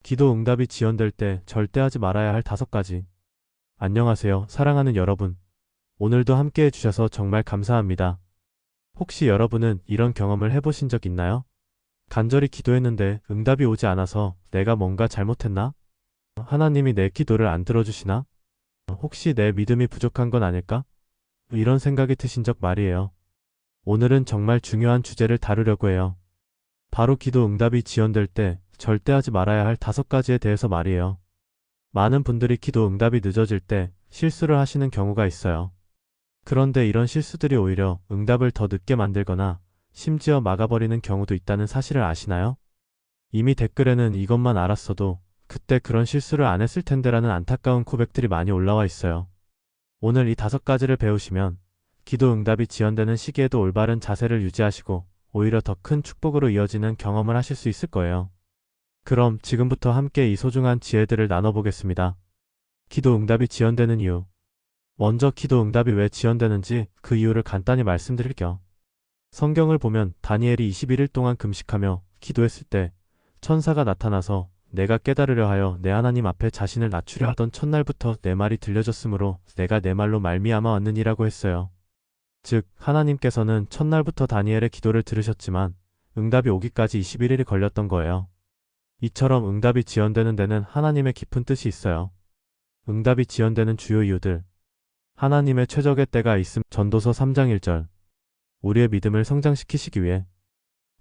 기도 응답이 지연될 때 절대 하지 말아야 할 5가지. 안녕하세요, 사랑하는 여러분. 오늘도 함께 해주셔서 정말 감사합니다. 혹시 여러분은 이런 경험을 해보신 적 있나요? 간절히 기도했는데 응답이 오지 않아서 내가 뭔가 잘못했나? 하나님이 내 기도를 안 들어주시나? 혹시 내 믿음이 부족한 건 아닐까? 이런 생각이 드신 적 말이에요. 오늘은 정말 중요한 주제를 다루려고 해요. 바로 기도 응답이 지연될 때 절대 하지 말아야 할 5가지에 대해서 말이에요. 많은 분들이 기도 응답이 늦어질 때 실수를 하시는 경우가 있어요. 그런데 이런 실수들이 오히려 응답을 더 늦게 만들거나 심지어 막아버리는 경우도 있다는 사실을 아시나요? 이미 댓글에는 이것만 알았어도 그때 그런 실수를 안 했을 텐데라는 안타까운 고백들이 많이 올라와 있어요. 오늘 이 5가지를 배우시면 기도 응답이 지연되는 시기에도 올바른 자세를 유지하시고 오히려 더 큰 축복으로 이어지는 경험을 하실 수 있을 거예요. 그럼 지금부터 함께 이 소중한 지혜들을 나눠보겠습니다. 기도 응답이 지연되는 이유. 먼저 기도 응답이 왜 지연되는지 그 이유를 간단히 말씀드릴게요. 성경을 보면 다니엘이 21일 동안 금식하며 기도했을 때 천사가 나타나서 내가 깨달으려 하여 내 하나님 앞에 자신을 낮추려 하던 첫날부터 내 말이 들려졌으므로 내가 내 말로 말미암아 왔느니라고 했어요. 즉 하나님께서는 첫날부터 다니엘의 기도를 들으셨지만 응답이 오기까지 21일이 걸렸던 거예요. 이처럼 응답이 지연되는 데는 하나님의 깊은 뜻이 있어요. 응답이 지연되는 주요 이유들. 하나님의 최적의 때가 있음. 전도서 3장 1절. 우리의 믿음을 성장시키시기 위해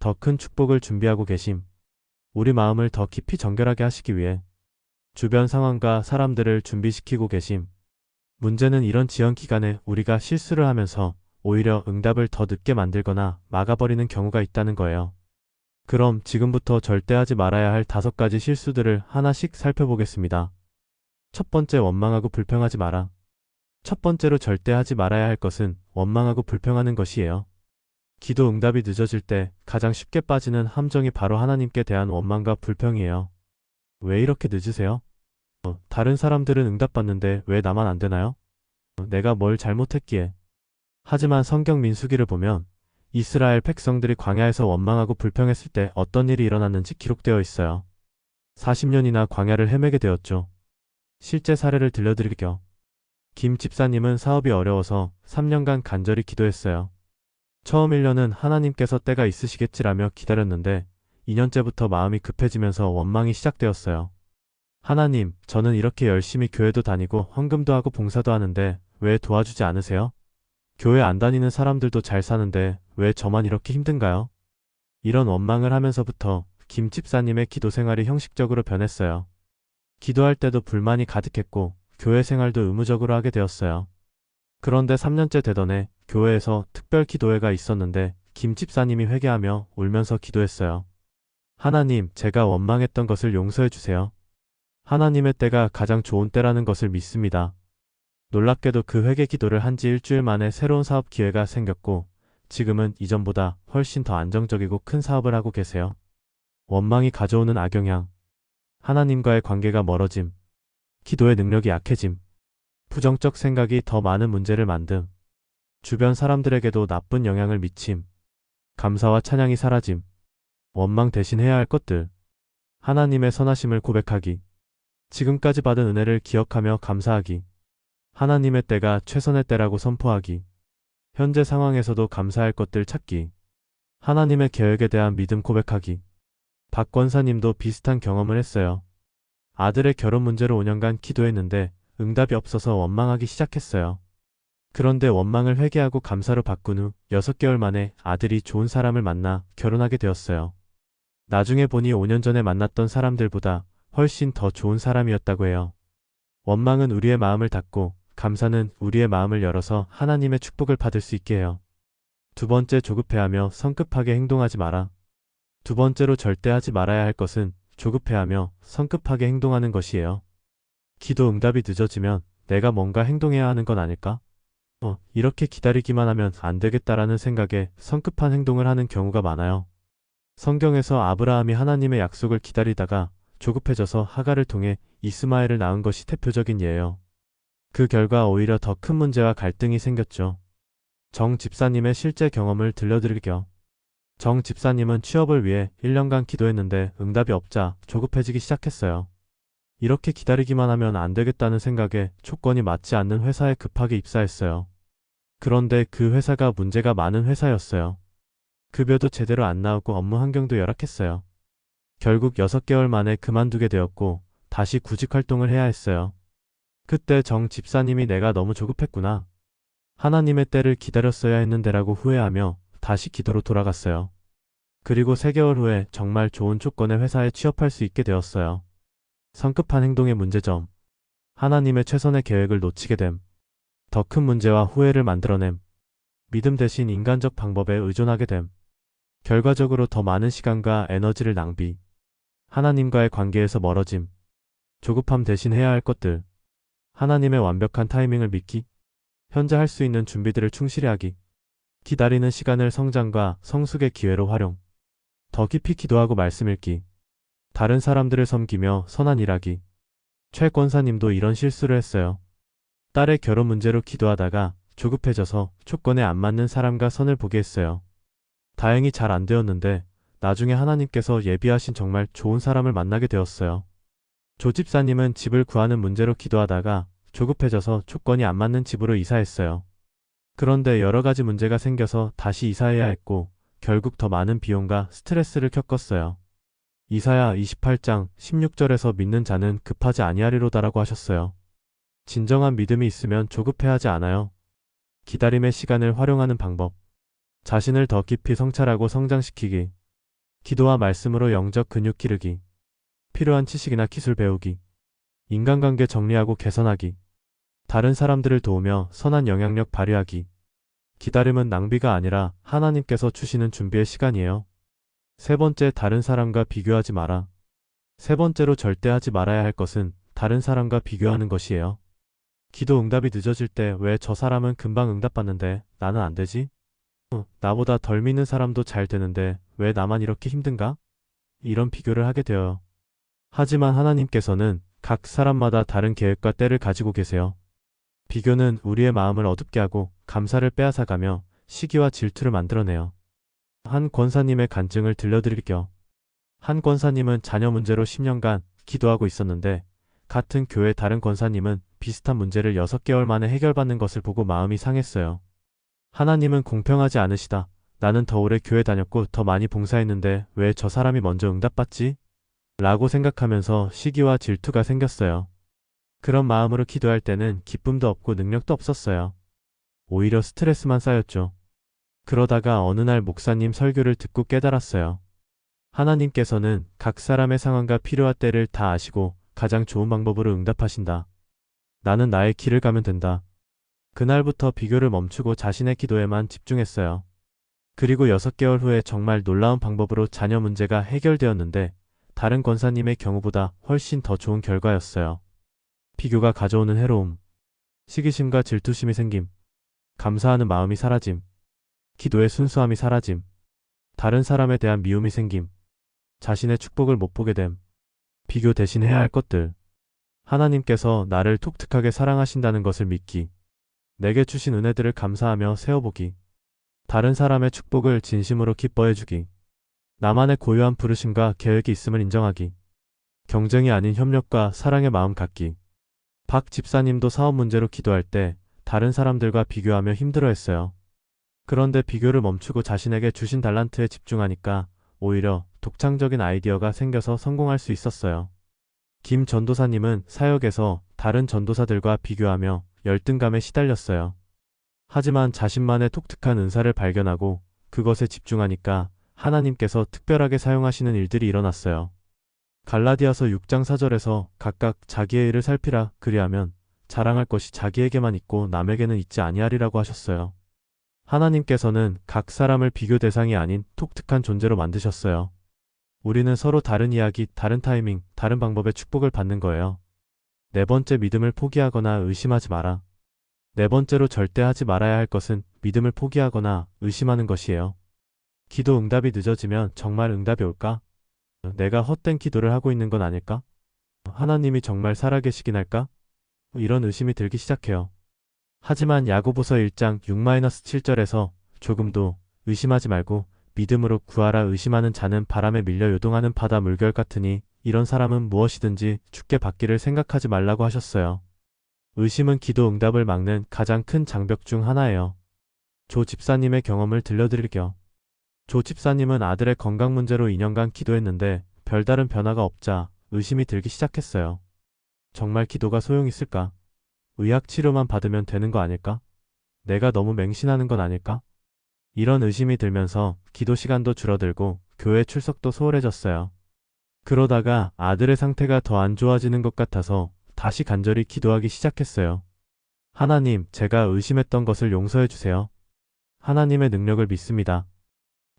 더 큰 축복을 준비하고 계심. 우리 마음을 더 깊이 정결하게 하시기 위해 주변 상황과 사람들을 준비시키고 계심. 문제는 이런 지연 기간에 우리가 실수를 하면서 오히려 응답을 더 늦게 만들거나 막아버리는 경우가 있다는 거예요. 그럼 지금부터 절대 하지 말아야 할 5가지 실수들을 하나씩 살펴보겠습니다. 첫 번째, 원망하고 불평하지 마라. 첫 번째로 절대 하지 말아야 할 것은 원망하고 불평하는 것이에요. 기도 응답이 늦어질 때 가장 쉽게 빠지는 함정이 바로 하나님께 대한 원망과 불평이에요. 왜 이렇게 늦으세요? 다른 사람들은 응답받는데 왜 나만 안 되나요? 내가 뭘 잘못했기에. 하지만 성경 민수기를 보면 이스라엘 백성들이 광야에서 원망하고 불평했을 때 어떤 일이 일어났는지 기록되어 있어요. 40년이나 광야를 헤매게 되었죠. 실제 사례를 들려드릴게요. 김 집사님은 사업이 어려워서 3년간 간절히 기도했어요. 처음 1년은 하나님께서 때가 있으시겠지라며 기다렸는데 2년째부터 마음이 급해지면서 원망이 시작되었어요. 하나님, 저는 이렇게 열심히 교회도 다니고 헌금도 하고 봉사도 하는데 왜 도와주지 않으세요? 교회 안 다니는 사람들도 잘 사는데 왜 저만 이렇게 힘든가요? 이런 원망을 하면서부터 김 집사님의 기도 생활이 형식적으로 변했어요. 기도할 때도 불만이 가득했고 교회 생활도 의무적으로 하게 되었어요. 그런데 3년째 되던 해 교회에서 특별 기도회가 있었는데 김 집사님이 회개하며 울면서 기도했어요. 하나님, 제가 원망했던 것을 용서해 주세요. 하나님의 때가 가장 좋은 때라는 것을 믿습니다. 놀랍게도 그 회개 기도를 한 지 일주일 만에 새로운 사업 기회가 생겼고 지금은 이전보다 훨씬 더 안정적이고 큰 사업을 하고 계세요. 원망이 가져오는 악영향. 하나님과의 관계가 멀어짐. 기도의 능력이 약해짐. 부정적 생각이 더 많은 문제를 만듦. 주변 사람들에게도 나쁜 영향을 미침. 감사와 찬양이 사라짐. 원망 대신 해야 할 것들. 하나님의 선하심을 고백하기. 지금까지 받은 은혜를 기억하며 감사하기. 하나님의 때가 최선의 때라고 선포하기. 현재 상황에서도 감사할 것들 찾기. 하나님의 계획에 대한 믿음 고백하기. 박 권사님도 비슷한 경험을 했어요. 아들의 결혼 문제로 5년간 기도했는데 응답이 없어서 원망하기 시작했어요. 그런데 원망을 회개하고 감사로 바꾼 후 6개월 만에 아들이 좋은 사람을 만나 결혼하게 되었어요. 나중에 보니 5년 전에 만났던 사람들보다 훨씬 더 좋은 사람이었다고 해요. 원망은 우리의 마음을 닫고 감사는 우리의 마음을 열어서 하나님의 축복을 받을 수 있게 해요. 두 번째, 조급해하며 성급하게 행동하지 마라. 두 번째로 절대 하지 말아야 할 것은 조급해하며 성급하게 행동하는 것이에요. 기도 응답이 늦어지면 내가 뭔가 행동해야 하는 건 아닐까? 이렇게 기다리기만 하면 안 되겠다라는 생각에 성급한 행동을 하는 경우가 많아요. 성경에서 아브라함이 하나님의 약속을 기다리다가 조급해져서 하갈을 통해 이스마엘을 낳은 것이 대표적인 예예요. 그 결과 오히려 더 큰 문제와 갈등이 생겼죠. 정 집사님의 실제 경험을 들려드릴게요. 정 집사님은 취업을 위해 1년간 기도했는데 응답이 없자 조급해지기 시작했어요. 이렇게 기다리기만 하면 안 되겠다는 생각에 조건이 맞지 않는 회사에 급하게 입사했어요. 그런데 그 회사가 문제가 많은 회사였어요. 급여도 제대로 안 나오고 업무 환경도 열악했어요. 결국 6개월 만에 그만두게 되었고 다시 구직 활동을 해야 했어요. 그때 정 집사님이 내가 너무 조급했구나. 하나님의 때를 기다렸어야 했는데라고 후회하며 다시 기도로 돌아갔어요. 그리고 3개월 후에 정말 좋은 조건의 회사에 취업할 수 있게 되었어요. 성급한 행동의 문제점. 하나님의 최선의 계획을 놓치게 됨. 더 큰 문제와 후회를 만들어냄. 믿음 대신 인간적 방법에 의존하게 됨. 결과적으로 더 많은 시간과 에너지를 낭비. 하나님과의 관계에서 멀어짐. 조급함 대신 해야 할 것들. 하나님의 완벽한 타이밍을 믿기. 현재 할 수 있는 준비들을 충실히 하기. 기다리는 시간을 성장과 성숙의 기회로 활용. 더 깊이 기도하고 말씀 읽기. 다른 사람들을 섬기며 선한 일하기. 최 권사님도 이런 실수를 했어요. 딸의 결혼 문제로 기도하다가 조급해져서 조건에 안 맞는 사람과 선을 보게 했어요. 다행히 잘 안 되었는데 나중에 하나님께서 예비하신 정말 좋은 사람을 만나게 되었어요. 조 집사님은 집을 구하는 문제로 기도하다가 조급해져서 조건이 안 맞는 집으로 이사했어요. 그런데 여러 가지 문제가 생겨서 다시 이사해야 했고 결국 더 많은 비용과 스트레스를 겪었어요. 이사야 28장 16절에서 믿는 자는 급하지 아니하리로다라고 하셨어요. 진정한 믿음이 있으면 조급해하지 않아요. 기다림의 시간을 활용하는 방법. 자신을 더 깊이 성찰하고 성장시키기. 기도와 말씀으로 영적 근육 기르기. 필요한 지식이나 기술 배우기. 인간관계 정리하고 개선하기. 다른 사람들을 도우며 선한 영향력 발휘하기. 기다림은 낭비가 아니라 하나님께서 주시는 준비의 시간이에요. 3번째, 다른 사람과 비교하지 마라. 3번째로 절대 하지 말아야 할 것은 다른 사람과 비교하는 것이에요. 기도 응답이 늦어질 때 왜 저 사람은 금방 응답받는데 나는 안 되지? 나보다 덜 믿는 사람도 잘 되는데 왜 나만 이렇게 힘든가? 이런 비교를 하게 되어요. 하지만 하나님께서는 각 사람마다 다른 계획과 때를 가지고 계세요. 비교는 우리의 마음을 어둡게 하고 감사를 빼앗아가며 시기와 질투를 만들어내요. 한 권사님의 간증을 들려드릴게요. 한 권사님은 자녀 문제로 10년간 기도하고 있었는데 같은 교회 다른 권사님은 비슷한 문제를 6개월 만에 해결받는 것을 보고 마음이 상했어요. 하나님은 공평하지 않으시다. 나는 더 오래 교회 다녔고 더 많이 봉사했는데 왜 저 사람이 먼저 응답받지? 라고 생각하면서 시기와 질투가 생겼어요. 그런 마음으로 기도할 때는 기쁨도 없고 능력도 없었어요. 오히려 스트레스만 쌓였죠. 그러다가 어느 날 목사님 설교를 듣고 깨달았어요. 하나님께서는 각 사람의 상황과 필요한 때를 다 아시고 가장 좋은 방법으로 응답하신다. 나는 나의 길을 가면 된다. 그날부터 비교를 멈추고 자신의 기도에만 집중했어요. 그리고 6개월 후에 정말 놀라운 방법으로 자녀 문제가 해결되었는데 다른 권사님의 경우보다 훨씬 더 좋은 결과였어요. 비교가 가져오는 해로움. 시기심과 질투심이 생김. 감사하는 마음이 사라짐. 기도의 순수함이 사라짐. 다른 사람에 대한 미움이 생김. 자신의 축복을 못 보게 됨. 비교 대신 해야 할 것들. 하나님께서 나를 독특하게 사랑하신다는 것을 믿기. 내게 주신 은혜들을 감사하며 세어보기. 다른 사람의 축복을 진심으로 기뻐해주기. 나만의 고유한 부르심과 계획이 있음을 인정하기. 경쟁이 아닌 협력과 사랑의 마음 갖기. 박 집사님도 사업 문제로 기도할 때 다른 사람들과 비교하며 힘들어했어요. 그런데 비교를 멈추고 자신에게 주신 달란트에 집중하니까 오히려 독창적인 아이디어가 생겨서 성공할 수 있었어요. 김 전도사님은 사역에서 다른 전도사들과 비교하며 열등감에 시달렸어요. 하지만 자신만의 독특한 은사를 발견하고 그것에 집중하니까 하나님께서 특별하게 사용하시는 일들이 일어났어요. 갈라디아서 6장 4절에서 각각 자기의 일을 살피라 그리하면 자랑할 것이 자기에게만 있고 남에게는 있지 아니하리라고 하셨어요. 하나님께서는 각 사람을 비교 대상이 아닌 독특한 존재로 만드셨어요. 우리는 서로 다른 이야기, 다른 타이밍, 다른 방법의 축복을 받는 거예요. 4번째, 믿음을 포기하거나 의심하지 마라. 4번째로 절대 하지 말아야 할 것은 믿음을 포기하거나 의심하는 것이에요. 기도 응답이 늦어지면 정말 응답이 올까? 내가 헛된 기도를 하고 있는 건 아닐까? 하나님이 정말 살아계시긴 할까? 이런 의심이 들기 시작해요. 하지만 야고보서 1장 6-7절에서 조금도 의심하지 말고 믿음으로 구하라. 의심하는 자는 바람에 밀려 요동하는 바다 물결 같으니 이런 사람은 무엇이든지 주께 받기를 생각하지 말라고 하셨어요. 의심은 기도 응답을 막는 가장 큰 장벽 중 하나예요. 조 집사님의 경험을 들려드릴게요. 조 집사님은 아들의 건강 문제로 2년간 기도했는데 별다른 변화가 없자 의심이 들기 시작했어요. 정말 기도가 소용있을까? 의학 치료만 받으면 되는 거 아닐까? 내가 너무 맹신하는 건 아닐까? 이런 의심이 들면서 기도 시간도 줄어들고 교회 출석도 소홀해졌어요. 그러다가 아들의 상태가 더 안 좋아지는 것 같아서 다시 간절히 기도하기 시작했어요. 하나님, 제가 의심했던 것을 용서해 주세요. 하나님의 능력을 믿습니다.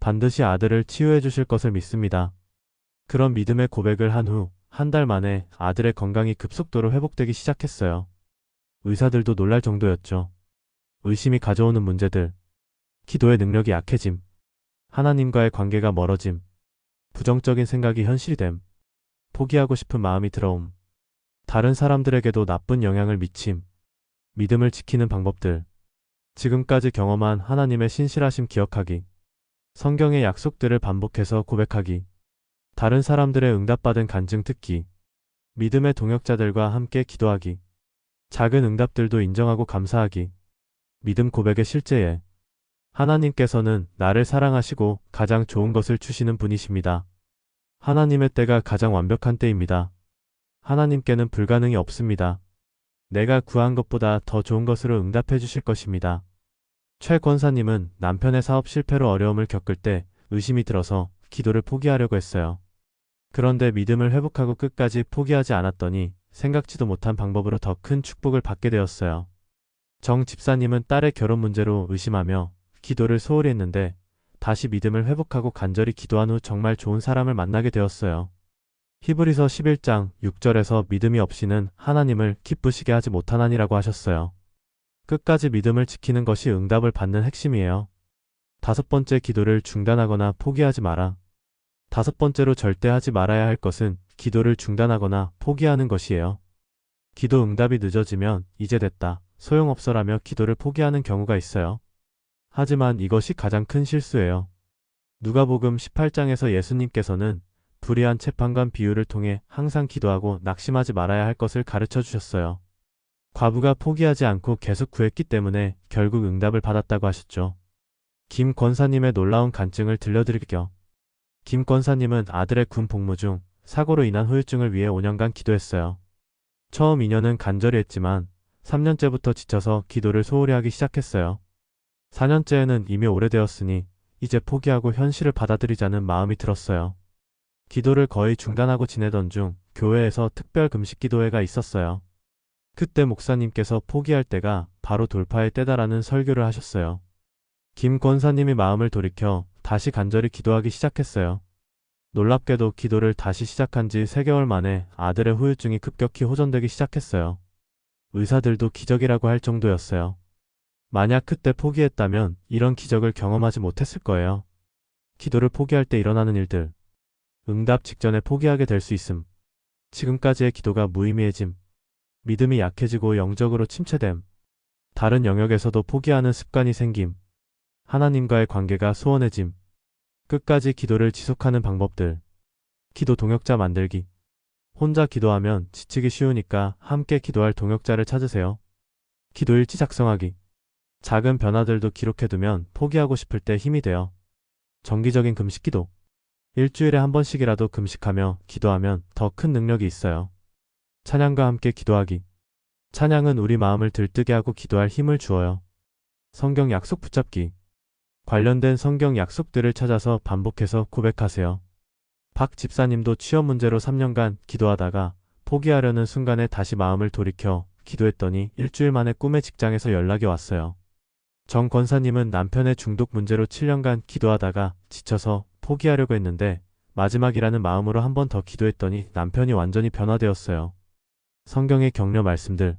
반드시 아들을 치유해 주실 것을 믿습니다. 그런 믿음의 고백을 한 후 한 달 만에 아들의 건강이 급속도로 회복되기 시작했어요. 의사들도 놀랄 정도였죠. 의심이 가져오는 문제들, 기도의 능력이 약해짐, 하나님과의 관계가 멀어짐, 부정적인 생각이 현실이 됨, 포기하고 싶은 마음이 들어옴, 다른 사람들에게도 나쁜 영향을 미침, 믿음을 지키는 방법들, 지금까지 경험한 하나님의 신실하심 기억하기, 성경의 약속들을 반복해서 고백하기, 다른 사람들의 응답받은 간증 듣기, 믿음의 동역자들과 함께 기도하기, 작은 응답들도 인정하고 감사하기, 믿음 고백의 실제에 하나님께서는 나를 사랑하시고 가장 좋은 것을 주시는 분이십니다. 하나님의 때가 가장 완벽한 때입니다. 하나님께는 불가능이 없습니다. 내가 구한 것보다 더 좋은 것으로 응답해 주실 것입니다. 최 권사님은 남편의 사업 실패로 어려움을 겪을 때 의심이 들어서 기도를 포기하려고 했어요. 그런데 믿음을 회복하고 끝까지 포기하지 않았더니 생각지도 못한 방법으로 더 큰 축복을 받게 되었어요. 정 집사님은 딸의 결혼 문제로 의심하며 기도를 소홀히 했는데 다시 믿음을 회복하고 간절히 기도한 후 정말 좋은 사람을 만나게 되었어요. 히브리서 11장 6절에서 믿음이 없이는 하나님을 기쁘시게 하지 못하나니라고 하셨어요. 끝까지 믿음을 지키는 것이 응답을 받는 핵심이에요. 5번째, 기도를 중단하거나 포기하지 마라. 5번째로 절대 하지 말아야 할 것은 기도를 중단하거나 포기하는 것이에요. 기도 응답이 늦어지면 이제 됐다, 소용없어라며 기도를 포기하는 경우가 있어요. 하지만 이것이 가장 큰 실수예요. 누가복음 18장에서 예수님께서는 불의한 재판관 비유를 통해 항상 기도하고 낙심하지 말아야 할 것을 가르쳐 주셨어요. 과부가 포기하지 않고 계속 구했기 때문에 결국 응답을 받았다고 하셨죠. 김 권사님의 놀라운 간증을 들려드릴게요. 김 권사님은 아들의 군 복무 중 사고로 인한 후유증을 위해 5년간 기도했어요. 처음 2년은 간절히 했지만 3년째부터 지쳐서 기도를 소홀히 하기 시작했어요. 4년째에는 이미 오래되었으니 이제 포기하고 현실을 받아들이자는 마음이 들었어요. 기도를 거의 중단하고 지내던 중 교회에서 특별 금식 기도회가 있었어요. 그때 목사님께서 포기할 때가 바로 돌파의 때다라는 설교를 하셨어요. 김 권사님이 마음을 돌이켜 다시 간절히 기도하기 시작했어요. 놀랍게도 기도를 다시 시작한 지 3개월 만에 아들의 후유증이 급격히 호전되기 시작했어요. 의사들도 기적이라고 할 정도였어요. 만약 그때 포기했다면 이런 기적을 경험하지 못했을 거예요. 기도를 포기할 때 일어나는 일들. 응답 직전에 포기하게 될 수 있음. 지금까지의 기도가 무의미해짐. 믿음이 약해지고 영적으로 침체됨. 다른 영역에서도 포기하는 습관이 생김. 하나님과의 관계가 소원해짐. 끝까지 기도를 지속하는 방법들. 기도 동역자 만들기. 혼자 기도하면 지치기 쉬우니까 함께 기도할 동역자를 찾으세요. 기도일지 작성하기. 작은 변화들도 기록해두면 포기하고 싶을 때 힘이 돼요. 정기적인 금식 기도. 일주일에 한 번씩이라도 금식하며 기도하면 더 큰 능력이 있어요. 찬양과 함께 기도하기. 찬양은 우리 마음을 들뜨게 하고 기도할 힘을 주어요. 성경 약속 붙잡기. 관련된 성경 약속들을 찾아서 반복해서 고백하세요. 박 집사님도 취업 문제로 3년간 기도하다가 포기하려는 순간에 다시 마음을 돌이켜 기도했더니 일주일 만에 꿈의 직장에서 연락이 왔어요. 정 권사님은 남편의 중독 문제로 7년간 기도하다가 지쳐서 포기하려고 했는데 마지막이라는 마음으로 한 번 더 기도했더니 남편이 완전히 변화되었어요. 성경의 격려 말씀들.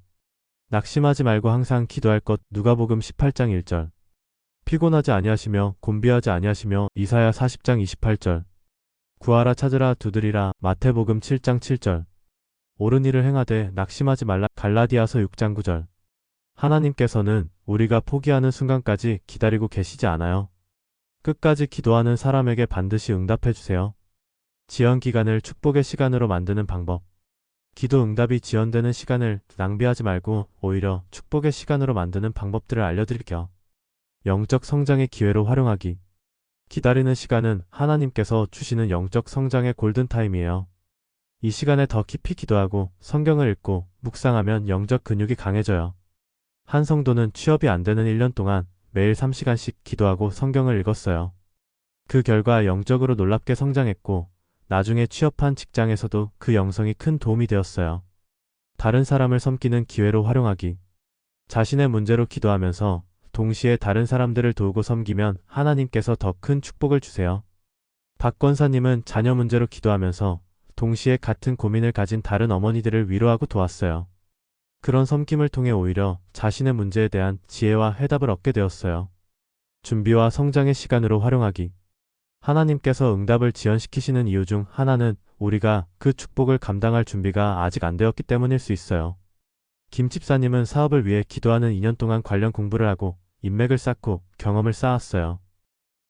낙심하지 말고 항상 기도할 것. 누가복음 18장 1절. 피곤하지 아니하시며 곤비하지 아니하시며. 이사야 40장 28절. 구하라 찾으라 두드리라. 마태복음 7장 7절. 옳은 일을 행하되 낙심하지 말라. 갈라디아서 6장 9절. 하나님께서는 우리가 포기하는 순간까지 기다리고 계시지 않아요. 끝까지 기도하는 사람에게 반드시 응답해 주세요. 지연 기간을 축복의 시간으로 만드는 방법. 기도 응답이 지연되는 시간을 낭비하지 말고 오히려 축복의 시간으로 만드는 방법들을 알려드릴게요. 영적 성장의 기회로 활용하기. 기다리는 시간은 하나님께서 주시는 영적 성장의 골든타임이에요. 이 시간에 더 깊이 기도하고 성경을 읽고 묵상하면 영적 근육이 강해져요. 한 성도는 취업이 안 되는 1년 동안 매일 3시간씩 기도하고 성경을 읽었어요. 그 결과 영적으로 놀랍게 성장했고 나중에 취업한 직장에서도 그 영성이 큰 도움이 되었어요. 다른 사람을 섬기는 기회로 활용하기. 자신의 문제로 기도하면서 동시에 다른 사람들을 도우고 섬기면 하나님께서 더 큰 축복을 주세요. 박 권사님은 자녀 문제로 기도하면서 동시에 같은 고민을 가진 다른 어머니들을 위로하고 도왔어요. 그런 섬김을 통해 오히려 자신의 문제에 대한 지혜와 해답을 얻게 되었어요. 준비와 성장의 시간으로 활용하기. 하나님께서 응답을 지연시키시는 이유 중 하나는 우리가 그 축복을 감당할 준비가 아직 안 되었기 때문일 수 있어요. 김 집사님은 사업을 위해 기도하는 2년 동안 관련 공부를 하고 인맥을 쌓고 경험을 쌓았어요.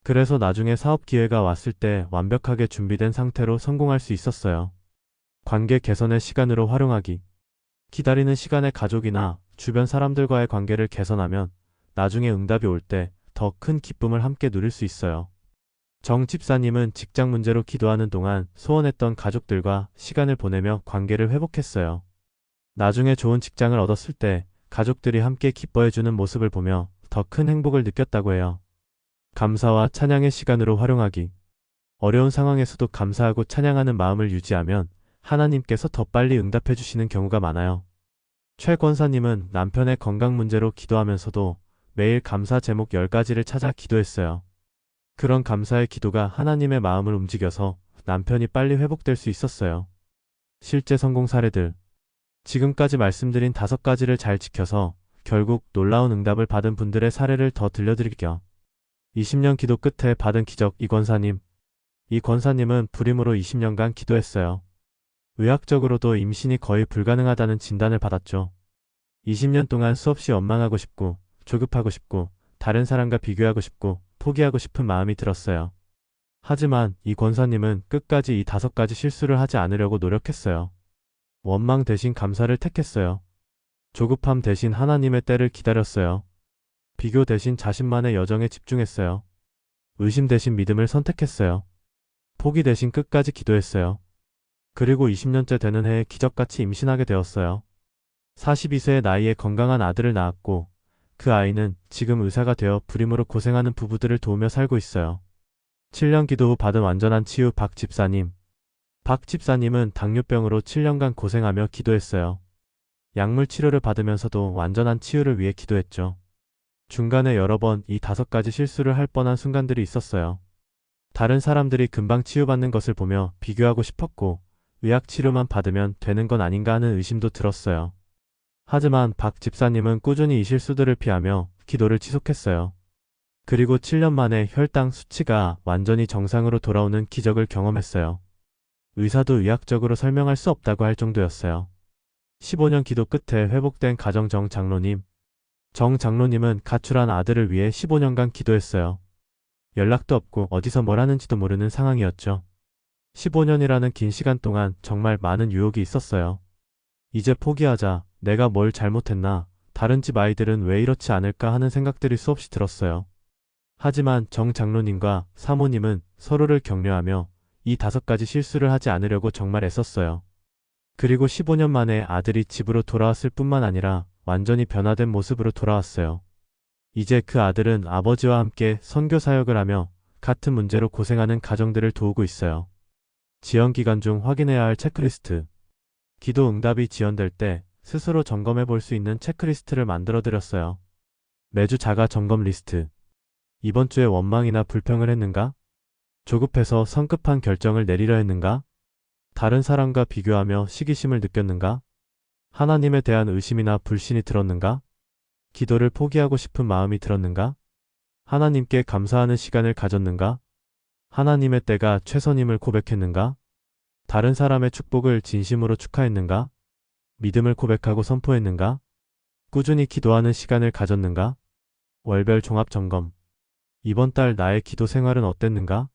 그래서 나중에 사업 기회가 왔을 때 완벽하게 준비된 상태로 성공할 수 있었어요. 관계 개선의 시간으로 활용하기. 기다리는 시간에 가족이나 주변 사람들과의 관계를 개선하면 나중에 응답이 올 때 더 큰 기쁨을 함께 누릴 수 있어요. 정 집사님은 직장 문제로 기도하는 동안 소원했던 가족들과 시간을 보내며 관계를 회복했어요. 나중에 좋은 직장을 얻었을 때 가족들이 함께 기뻐해주는 모습을 보며 더 큰 행복을 느꼈다고 해요. 감사와 찬양의 시간으로 활용하기. 어려운 상황에서도 감사하고 찬양하는 마음을 유지하면 하나님께서 더 빨리 응답해 주시는 경우가 많아요. 최 권사님은 남편의 건강 문제로 기도하면서도 매일 감사 제목 10가지를 찾아 기도했어요. 그런 감사의 기도가 하나님의 마음을 움직여서 남편이 빨리 회복될 수 있었어요. 실제 성공 사례들. 지금까지 말씀드린 5가지를 잘 지켜서 결국 놀라운 응답을 받은 분들의 사례를 더 들려드릴게요. 20년 기도 끝에 받은 기적 이 권사님. 이 권사님은 불임으로 20년간 기도했어요. 의학적으로도 임신이 거의 불가능하다는 진단을 받았죠. 20년 동안 수없이 원망하고 싶고 조급하고 싶고 다른 사람과 비교하고 싶고 포기하고 싶은 마음이 들었어요. 하지만 이 권사님은 끝까지 이 5가지 실수를 하지 않으려고 노력했어요. 원망 대신 감사를 택했어요. 조급함 대신 하나님의 때를 기다렸어요. 비교 대신 자신만의 여정에 집중했어요. 의심 대신 믿음을 선택했어요. 포기 대신 끝까지 기도했어요. 그리고 20년째 되는 해에 기적같이 임신하게 되었어요. 42세의 나이에 건강한 아들을 낳았고 그 아이는 지금 의사가 되어 불임으로 고생하는 부부들을 도우며 살고 있어요. 7년 기도 후 받은 완전한 치유 박 집사님. 박 집사님은 당뇨병으로 7년간 고생하며 기도했어요. 약물 치료를 받으면서도 완전한 치유를 위해 기도했죠. 중간에 여러 번 이 5가지 실수를 할 뻔한 순간들이 있었어요. 다른 사람들이 금방 치유받는 것을 보며 비교하고 싶었고 의학 치료만 받으면 되는 건 아닌가 하는 의심도 들었어요. 하지만 박 집사님은 꾸준히 이 실수들을 피하며 기도를 지속했어요. 그리고 7년 만에 혈당 수치가 완전히 정상으로 돌아오는 기적을 경험했어요. 의사도 의학적으로 설명할 수 없다고 할 정도였어요. 15년 기도 끝에 회복된 가정 정 장로님. 정 장로님은 가출한 아들을 위해 15년간 기도했어요. 연락도 없고 어디서 뭘 하는지도 모르는 상황이었죠. 15년이라는 긴 시간 동안 정말 많은 유혹이 있었어요. 이제 포기하자, 내가 뭘 잘못했나, 다른 집 아이들은 왜 이렇지 않을까 하는 생각들이 수없이 들었어요. 하지만 정 장로님과 사모님은 서로를 격려하며 이 5가지 실수를 하지 않으려고 정말 애썼어요. 그리고 15년 만에 아들이 집으로 돌아왔을 뿐만 아니라 완전히 변화된 모습으로 돌아왔어요. 이제 그 아들은 아버지와 함께 선교 사역을 하며 같은 문제로 고생하는 가정들을 도우고 있어요. 지연 기간 중 확인해야 할 체크리스트. 기도 응답이 지연될 때 스스로 점검해 볼 수 있는 체크리스트를 만들어 드렸어요. 매주 자가 점검 리스트. 이번 주에 원망이나 불평을 했는가? 조급해서 성급한 결정을 내리려 했는가? 다른 사람과 비교하며 시기심을 느꼈는가? 하나님에 대한 의심이나 불신이 들었는가? 기도를 포기하고 싶은 마음이 들었는가? 하나님께 감사하는 시간을 가졌는가? 하나님의 때가 최선임을 고백했는가? 다른 사람의 축복을 진심으로 축하했는가? 믿음을 고백하고 선포했는가? 꾸준히 기도하는 시간을 가졌는가? 월별 종합 점검. 이번 달 나의 기도 생활은 어땠는가?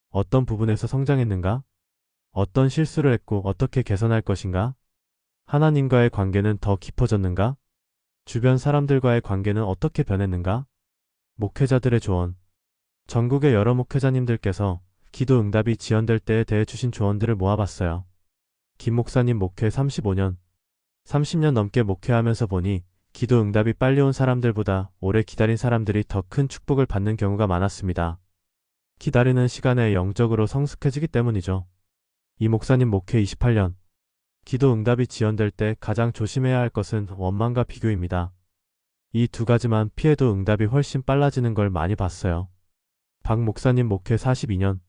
어떤 부분에서 성장했는가? 어떤 실수를 했고 어떻게 개선할 것인가? 하나님과의 관계는 더 깊어졌는가? 주변 사람들과의 관계는 어떻게 변했는가? 목회자들의 조언. 전국의 여러 목회자님들께서 기도 응답이 지연될 때에 대해 주신 조언들을 모아봤어요. 김 목사님 목회 35년, 30년 넘게 목회하면서 보니 기도 응답이 빨리 온 사람들보다 오래 기다린 사람들이 더 큰 축복을 받는 경우가 많았습니다. 기다리는 시간에 영적으로 성숙해지기 때문이죠. 이 목사님 목회 28년. 기도 응답이 지연될 때 가장 조심해야 할 것은 원망과 비교입니다. 이 두 가지만 피해도 응답이 훨씬 빨라지는 걸 많이 봤어요. 박 목사님 목회 42년.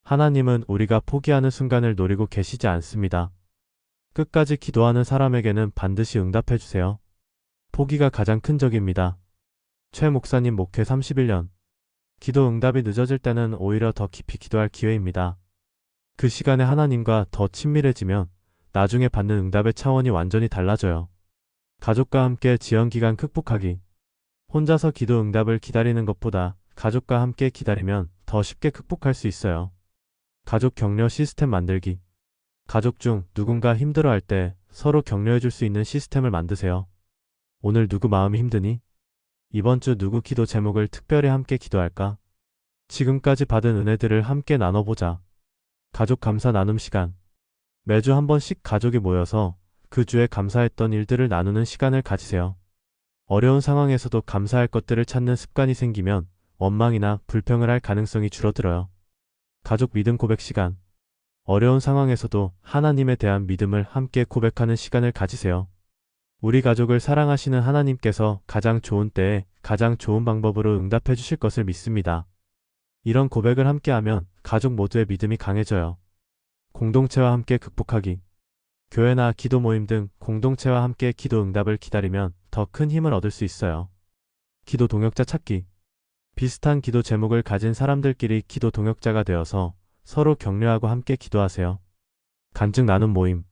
하나님은 우리가 포기하는 순간을 노리고 계시지 않습니다. 끝까지 기도하는 사람에게는 반드시 응답해 주세요. 포기가 가장 큰 적입니다. 최 목사님 목회 31년. 기도 응답이 늦어질 때는 오히려 더 깊이 기도할 기회입니다. 그 시간에 하나님과 더 친밀해지면 나중에 받는 응답의 차원이 완전히 달라져요. 가족과 함께 지연기간 극복하기. 혼자서 기도 응답을 기다리는 것보다 가족과 함께 기다리면 더 쉽게 극복할 수 있어요. 가족 격려 시스템 만들기. 가족 중 누군가 힘들어할 때 서로 격려해 줄 수 있는 시스템을 만드세요. 오늘 누구 마음이 힘드니? 이번 주 누구 기도 제목을 특별히 함께 기도할까? 지금까지 받은 은혜들을 함께 나눠보자. 가족 감사 나눔 시간. 매주 한 번씩 가족이 모여서 그 주에 감사했던 일들을 나누는 시간을 가지세요. 어려운 상황에서도 감사할 것들을 찾는 습관이 생기면 원망이나 불평을 할 가능성이 줄어들어요. 가족 믿음 고백 시간. 어려운 상황에서도 하나님에 대한 믿음을 함께 고백하는 시간을 가지세요. 우리 가족을 사랑하시는 하나님께서 가장 좋은 때에 가장 좋은 방법으로 응답해 주실 것을 믿습니다. 이런 고백을 함께하면 가족 모두의 믿음이 강해져요. 공동체와 함께 극복하기. 교회나 기도 모임 등 공동체와 함께 기도 응답을 기다리면 더 큰 힘을 얻을 수 있어요. 기도 동역자 찾기. 비슷한 기도 제목을 가진 사람들끼리 기도 동역자가 되어서 서로 격려하고 함께 기도하세요. 간증 나눔 모임.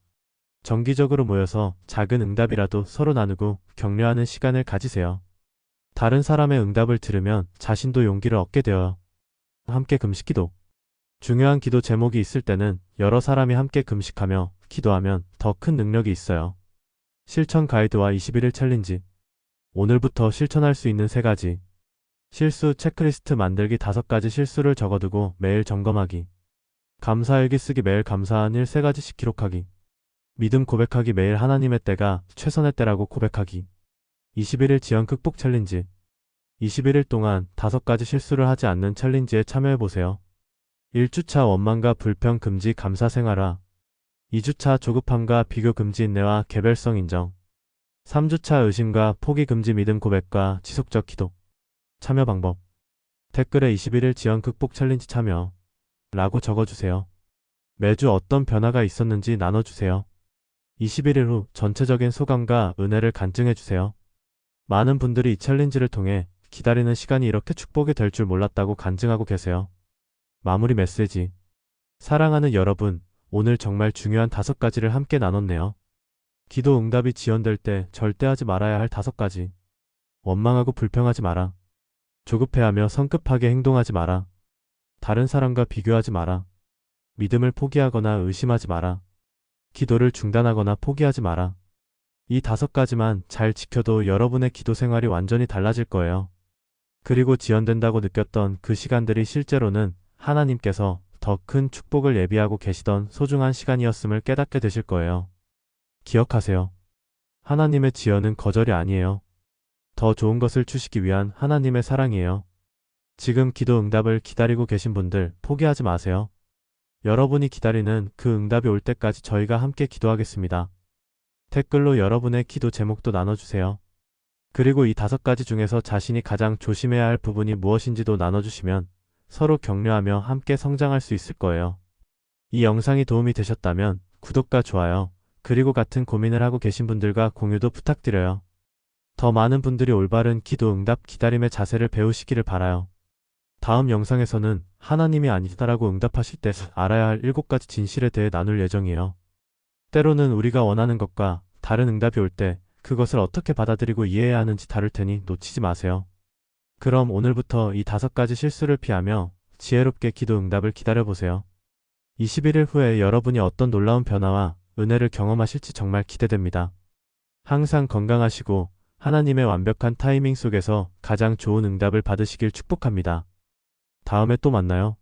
정기적으로 모여서 작은 응답이라도 서로 나누고 격려하는 시간을 가지세요. 다른 사람의 응답을 들으면 자신도 용기를 얻게 되어요. 함께 금식기도. 중요한 기도 제목이 있을 때는 여러 사람이 함께 금식하며 기도하면 더 큰 능력이 있어요. 실천 가이드와 21일 챌린지. 오늘부터 실천할 수 있는 3가지. 실수 체크리스트 만들기 5가지 실수를 적어두고 매일 점검하기. 감사일기 쓰기 매일 감사한 일 3가지씩 기록하기. 믿음 고백하기 매일 하나님의 때가 최선의 때라고 고백하기. 21일 지연 극복 챌린지. 21일 동안 5가지 실수를 하지 않는 챌린지에 참여해보세요. 1주차 원망과 불평 금지 감사 생활화. 2주차 조급함과 비교 금지 인내와 개별성 인정. 3주차 의심과 포기 금지 믿음 고백과 지속적 기도. 참여 방법. 댓글에 21일 지연 극복 챌린지 참여 라고 적어주세요. 매주 어떤 변화가 있었는지 나눠주세요. 21일 후 전체적인 소감과 은혜를 간증해주세요. 많은 분들이 이 챌린지를 통해 기다리는 시간이 이렇게 축복이 될 줄 몰랐다고 간증하고 계세요. 마무리 메시지. 사랑하는 여러분, 오늘 정말 중요한 5가지를 함께 나눴네요. 기도 응답이 지연될 때 절대 하지 말아야 할 5가지. 원망하고 불평하지 마라. 조급해하며 성급하게 행동하지 마라. 다른 사람과 비교하지 마라. 믿음을 포기하거나 의심하지 마라. 기도를 중단하거나 포기하지 마라. 이 5가지만 잘 지켜도 여러분의 기도 생활이 완전히 달라질 거예요. 그리고 지연된다고 느꼈던 그 시간들이 실제로는 하나님께서 더 큰 축복을 예비하고 계시던 소중한 시간이었음을 깨닫게 되실 거예요. 기억하세요. 하나님의 지연은 거절이 아니에요. 더 좋은 것을 주시기 위한 하나님의 사랑이에요. 지금 기도 응답을 기다리고 계신 분들 포기하지 마세요. 여러분이 기다리는 그 응답이 올 때까지 저희가 함께 기도하겠습니다. 댓글로 여러분의 기도 제목도 나눠주세요. 그리고 이 5가지 중에서 자신이 가장 조심해야 할 부분이 무엇인지도 나눠주시면 서로 격려하며 함께 성장할 수 있을 거예요. 이 영상이 도움이 되셨다면 구독과 좋아요, 그리고 같은 고민을 하고 계신 분들과 공유도 부탁드려요. 더 많은 분들이 올바른 기도 응답 기다림의 자세를 배우시기를 바라요. 다음 영상에서는 하나님이 아니다라고 응답하실 때 알아야 할 7가지 진실에 대해 나눌 예정이에요. 때로는 우리가 원하는 것과 다른 응답이 올 때 그것을 어떻게 받아들이고 이해해야 하는지 다룰 테니 놓치지 마세요. 그럼 오늘부터 이 5가지 실수를 피하며 지혜롭게 기도 응답을 기다려보세요. 21일 후에 여러분이 어떤 놀라운 변화와 은혜를 경험하실지 정말 기대됩니다. 항상 건강하시고 하나님의 완벽한 타이밍 속에서 가장 좋은 응답을 받으시길 축복합니다. 다음에 또 만나요.